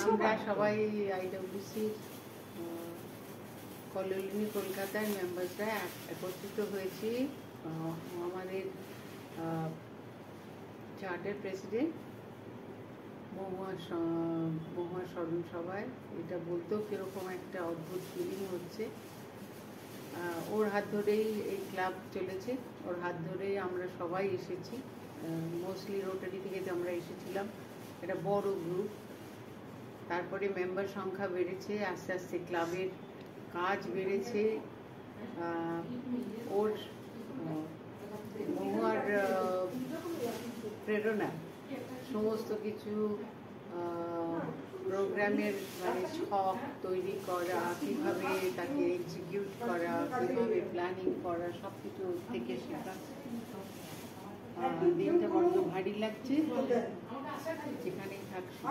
আমরা সবাই IWC colony কলকাতার মেম্বারসরা একত্রিত হয়েছি আমাদের চার্টার প্রেসিডেন্ট মহুয়া স্মরণ সভায়। এটা বলতেও কিরকম একটা অদ্ভুত ফিলিং হচ্ছে। ওর হাত ধরেই এই ক্লাব চলেছে, ওর হাত ধরেই আমরা সবাই এসেছি। মোস্টলি রোটারি থেকে আমরা এসেছিলাম, এটা বড় গ্রুপ। তারপরে মেম্বার সংখ্যা বেড়েছে, আস্তে আস্তে ক্লাবের কাজ বেড়েছে। ওর মহুয়ার প্রেরণা সমস্ত কিছু প্রোগ্রামের মানে ছক তৈরি করা, কীভাবে তাকে এক্সিকিউট করা, কীভাবে প্ল্যানিং করা, সব কিছু থেকে শেখা। দিনটা বড্ড ভারী লাগছে, যেখানেই থাকছি।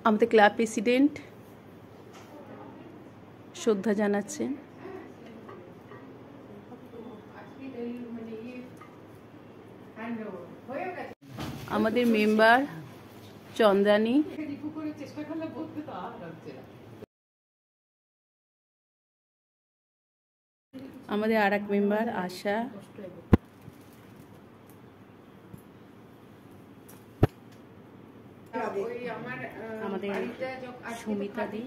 আমাদের ক্লাব প্রেসিডেন্ট শ্রদ্ধা জানাচ্ছেন। আমাদের মেম্বার চন্দ্রানী, আমাদের আর এক মেম্বার আশা, আমাদের সুমিতা দি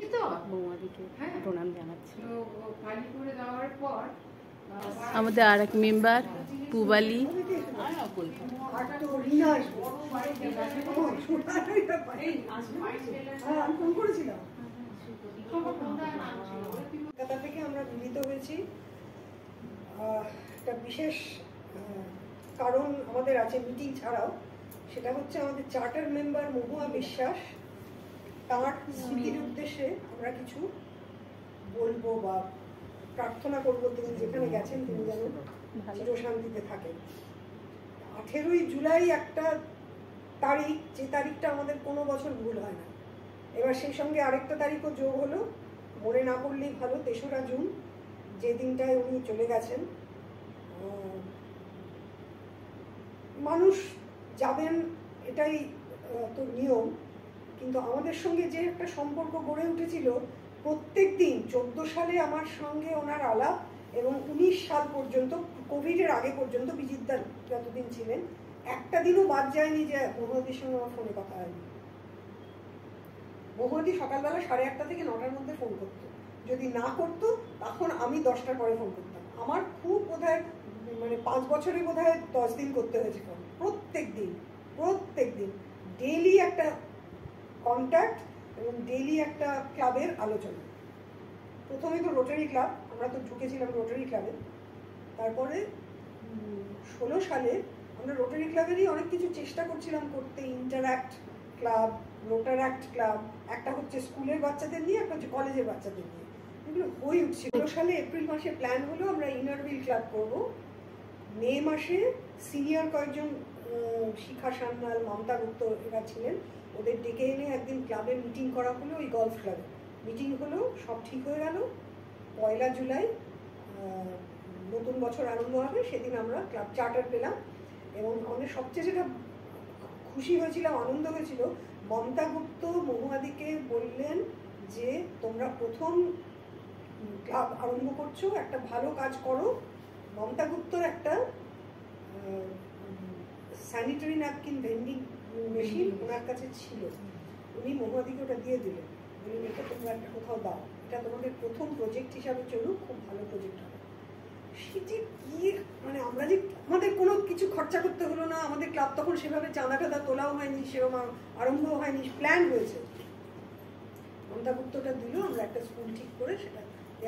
বৌমাদিকে প্রণাম জানাচ্ছি। আমাদের আর এক মেম্বার পুবালি, কলকাতা থেকে আমরা মিলিত হয়েছি। একটা বিশেষ কারণ আমাদের আছে মিটিং ছাড়াও, সেটা হচ্ছে আমাদের চার্টার মেম্বার মহুয়া বিশ্বাস, তাঁর স্মৃতির উদ্দেশ্যে আমরা কিছু বলবো বা প্রার্থনা করবো। তিনি যেখানে গেছেন তিনি যেন চিরশান্তিতে থাকেন। 18ই জুলাই একটা তারিখ, যে তারিখটা আমাদের কোনো বছর ভুল হয় না। এবার সেই সঙ্গে আরেকটা তারিখও যোগ হলো, মনে না পড়লেই ভালো, 3রা জুন, যে দিনটায় উনি চলে গেছেন। মানুষ যাবেন এটাই তো নিয়ম, কিন্তু আমাদের সঙ্গে যে একটা সম্পর্ক গড়ে উঠেছিল প্রত্যেক দিন। 14 সালে আমার সঙ্গে ওনার আলাপ, এবং 19 সাল পর্যন্ত, কোভিডের আগে পর্যন্ত, বিজিতদা যতদিন ছিলেন, একটা দিনও বাদ যায়নি যে মহুয়াদির সঙ্গে আমার ফোনে কথা হয়নি। মহুয়াদি সকালবেলা 8:30 থেকে 9টার মধ্যে ফোন করতো, যদি না করতো তখন আমি 10টার পরে ফোন করতাম। আমার খুব বোধহয় মানে 5 বছরে বোধহয় 10 দিন করতে হয়েছে ফোন। প্রত্যেক দিন ডেইলি একটা কন্ট্যাক্ট এবং ডেইলি একটা ক্লাবের আলোচনা। প্রথমে তো রোটারি ক্লাব, আমরা তো ঢুকেছিলাম রোটারি ক্লাবে। তারপরে 16 সালে আমরা রোটারি ক্লাবেরই অনেক কিছু চেষ্টা করছিলাম করতে। ইন্টারঅ্যাক্ট ক্লাব, রোটারঅ্যাক্ট ক্লাব, একটা হচ্ছে স্কুলের বাচ্চাদের নিয়ে, একটা হচ্ছে কলেজের বাচ্চাদের নিয়ে, এগুলো হয়ে উঠছিল। 16 সালে এপ্রিল মাসে প্ল্যান হলো আমরা ইনারভিল ক্লাব করব। মে মাসে সিনিয়র কয়েকজন, শিখা সান্যাল, মমতা গুপ্ত এরা ছিলেন, ওদের ডেকে এনে একদিন ক্লাবে মিটিং করা হলো। ওই গলফ ক্লাবে মিটিং হলো, সব ঠিক হয়ে গেল। 1 জুলাই নতুন বছর আরম্ভ হবে, সেদিন আমরা ক্লাব চার্টার পেলাম। এবং আমাদের সবচেয়ে যেটা খুশি হয়েছিলাম, আনন্দ হয়েছিল, মমতা গুপ্ত মহুয়াদিকে বললেন যে তোমরা প্রথম ক্লাব আরম্ভ করছো, একটা ভালো কাজ করো। মমতা গুপ্তর একটা স্যানিটারি ন্যাপকিন ভেন্ডিং মেশিন ওনার কাছে ছিল, উনি মহুয়াদিকে ওটা দিয়ে দিলেন, বললেন এটা তোমরা একটা কোথাও দাও, এটা তোমাদের প্রথম প্রজেক্ট হিসাবে চলুক, খুব ভালো প্রজেক্ট হবে। সেটি কি মানে আমরা যে আমাদের কোনো কিছু খরচা করতে হলো না, আমাদের ক্লাব তখন সেভাবে চাঁদা টাদা তোলাও হয়নি, সেরকম আরম্ভ হয়নি, প্ল্যান হয়েছে। মমতা গুপ্তটা দিল, আমরা একটা স্কুল ঠিক করে সেটা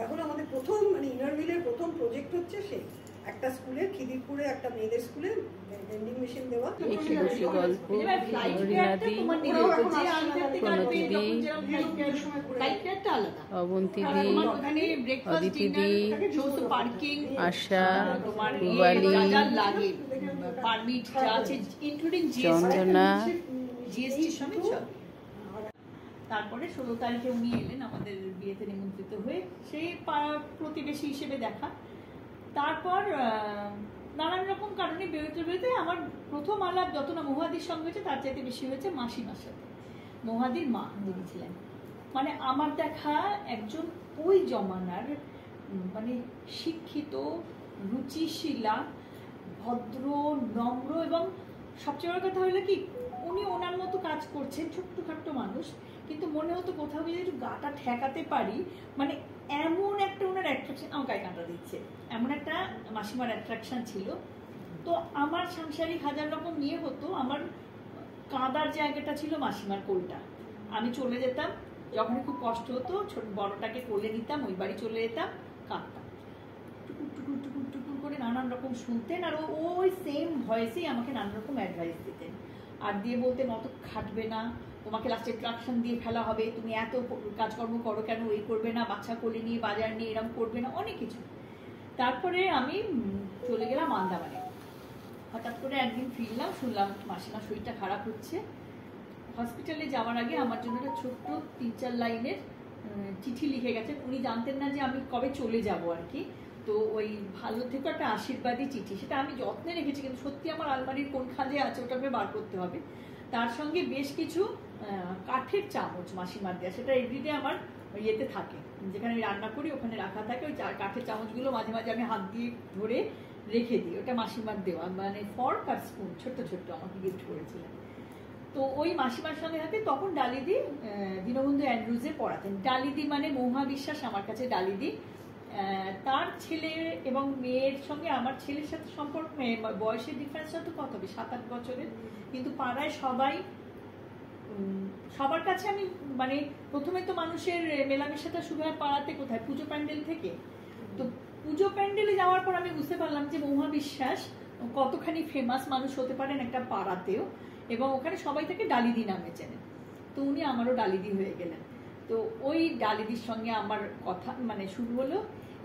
এখন আমাদের প্রথম মানে ইনারভিলের প্রথম প্রজেক্ট হচ্ছে সেই একটা স্কুলে, খিদিরপুরে একটা মেয়েদের স্কুলে ভেন্ডিং মেশিন দেওয়া। আশা, পুবালি, চন্দনা, তারপরে 16 তারিখে উনি এলেন আমাদের বিয়েতে নিমন্ত্রিত হয়ে, সেই প্রতিবেশী হিসেবে দেখা। তারপর নানান রকম কারণে বেরোতে বেরোতে আমার প্রথম আলাপ যত না মহুয়াদির সঙ্গে হয়েছে তার চাইতে বেশি হয়েছে মাসিমার সাথে। মহুয়াদির মা যিনি ছিলেন, মানে আমার দেখা একজন ওই জমানার মানে শিক্ষিত, রুচিশীলা, ভদ্র, নম্র, এবং সবচেয়ে বড় কথা হলো কি উনি ওনার মতো কাজ করছেন, ছোট্টখাট্ট মানুষ, কিন্তু মনে হতো কোথাও গিয়ে একটু গাটা ঠেকাতে পারি, মানে এমন একটা ওনার অ্যাট্রাকশন, আমার গায়ে কাঁটা দিচ্ছে, এমন একটা মাসিমার অ্যাট্রাকশন ছিল। তো আমার সাংসারিক হাজার রকম নিয়ে হতো, আমার কাঁদার জায়গাটা ছিল মাসিমার কোলটা। আমি চলে যেতাম যখনই খুব কষ্ট হতো, ছোট বড়টাকে কোলে নিতাম, ওই বাড়ি চলে যেতাম, কাঁদতাম, টুকুর টুকুর টুকুর টুকুর করে নানান রকম শুনতেন, আর ওই সেম ভয়েসেই আমাকে নানান রকম অ্যাডভাইস দিতেন, আর দিয়ে বলতেন অত খাটবে না, তোমাকে লাস্টে ট্রাকশন দিয়ে ফেলা হবে, তুমি এত কাজকর্ম করো কেন, এই করবে না, বাচ্চা কোলে নিয়ে বাজার নিয়ে এরকম করবে না, অনেক কিছু। তারপরে আমি চলে গেলাম আন্দামানে। হঠাৎ করে একদিন ফিরলাম, শুনলাম মাসিমার শরীরটা খারাপ হচ্ছে। হসপিটালে যাওয়ার আগে আমার জন্য একটা ছোট্ট 3-4 লাইনের চিঠি লিখে গেছেন। উনি জানতেন না যে আমি কবে চলে যাব আর কি, তো ওই ভালো থেকে একটা আশীর্বাদী চিঠি, সেটা আমি যত্নে রেখেছি, কিন্তু সত্যি আমার আলমারির কোন খাঁজে আছে, ওটাকে বার করতে হবে। তার সঙ্গে বেশ কিছু কাঠের চামচ মাসিমার দেওয়া, সেটা এভরিডে আমার ইয়েতে থাকে, যেখানে আমি রান্না করি ওখানে রাখা থাকে। ওই কাঠের চামচগুলো মাঝে মাঝে আমি হাত দিয়ে ধরে রেখে দিই, ওটা মাসিমার দেওয়া, মানে ফর্ক আর স্পুন ছোট্ট ছোট্ট আমাকে গিফট করেছিলেন। তো ওই মাসিমার সঙ্গে হাতে তখন ডালিদি দীনবন্ধু অ্যান্ড্রুজে পড়াতেন। ডালিদি মানে মহুয়া বিশ্বাস আমার কাছে ডালিদি। তার ছেলে এবং মেয়ের সঙ্গে আমার ছেলের সাথে সম্পর্ক, বয়সের ডিফারেন্সটা তো কত হবে, 7-8 বছরের, কিন্তু পাড়ায় সবার কাছে আমি মানে প্রথমে তো মানুষের মেলামেশাটা শুরু হয় পাড়াতে, কোথায়, পুজো প্যান্ডেল থেকে। তো পুজো প্যান্ডেলে যাওয়ার পর আমি বুঝতে পারলাম যে মহুয়া বিশ্বাস কতখানি ফেমাস মানুষ হতে পারেন একটা পাড়াতেও, এবং ওখানে সবাই থেকে ডালিদি নামে চেনেন। তো উনি আমারও ডালিদি হয়ে গেলেন। তো ওই ডালিদির সঙ্গে আমার কথা মানে শুরু হলো।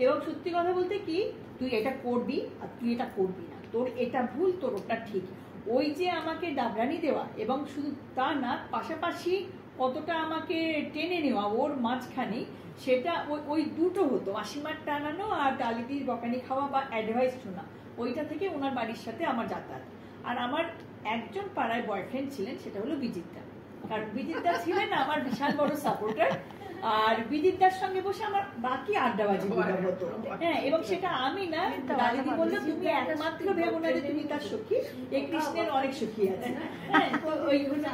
এবং সত্যি কথা বলতে কি, তুই এটা করবি আর তুই এটা করবি না, তোর এটা ভুল, তোর ওটা ঠিক, ওই যে আমাকে ডাবরানি দেওয়া, এবং শুধু তা না, পাশাপাশি কতটা আমাকে টেনে নেওয়া ওর মাঝখানে, সেটা ওই দুটো হতো, মাসিমার টানানো আর ডালিদির বকানি খাওয়া বা অ্যাডভাইস শোনা, ওইটা থেকে ওনার বাড়ির সাথে আমার যাতায়াত। আর আমার একজন পাড়ায় বয়ফ্রেন্ড ছিলেন, সেটা হলো বিজিতদা। কারণ বিজিতদা ছিলেন আমার বিশাল বড় সাপোর্টার, আর বিজিতদার সঙ্গে বসে আমার বাকি আড্ডাবাজি হতো। হ্যাঁ, এবং সেটা আমি না, ডালিদি বললো তুমি একমাত্র ভেবো না যে তুমি তার সখী, এই কৃষ্ণের অনেক সখী আছে। হ্যাঁ, তো ওই ঘটনা